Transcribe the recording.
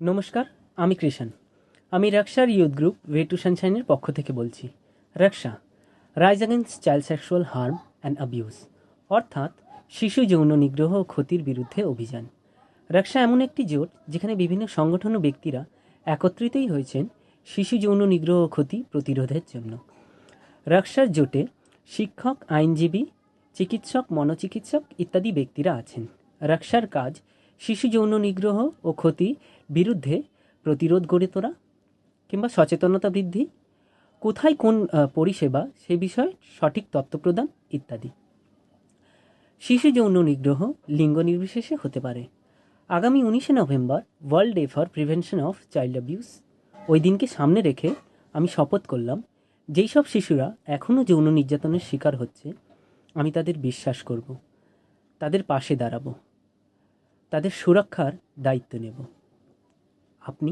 নমস্কার, আমি কৃষাণ। আমি রাকসার ইউথ গ্রুপ ওয়ে টু সানশাইনের পক্ষ থেকে বলছি। Raksha rise against child sexual harm and abuse, অর্থাৎ শিশু যৌন নিগ্রহ ও ক্ষতির বিরুদ্ধে অভিযান। রাকসা এমন একটি জোট যেখানে বিভিন্ন সংগঠন ও ব্যক্তিরা একত্রিতই হয়েছেন শিশু যৌন নিগ্রহ ও ক্ষতি প্রতিরোধের জন্য। রাকসার জোটে শিক্ষক, আইনজীবী, চিকিৎসক, মনোচিকিৎসক ইত্যাদি ব্যক্তিরা আছেন। রাকসার কাজ শিশু যৌন নিগ্রহ ও ক্ষতি বিরুদ্ধে প্রতিরোধ গড়ে তোলা কিংবা সচেতনতা বৃদ্ধি, কোথায় কোন পরিষেবা সে বিষয়ে সঠিক তথ্য প্রদান ইত্যাদি। শিশু যৌন নিগ্রহ লিঙ্গ নির্বিশেষে হতে পারে। আগামী 19শে November world day for prevention of child abuse. ওই দিনকে সামনে রেখে আমি শপথ করলাম, যেই সব শিশুরা এখনও যৌন নির্যাতনের শিকার হচ্ছে, আমি তাদের বিশ্বাস করব, তাদের পাশে দাঁড়াবো, তাদের সুরক্ষার দায়িত্ব নেব। আপনি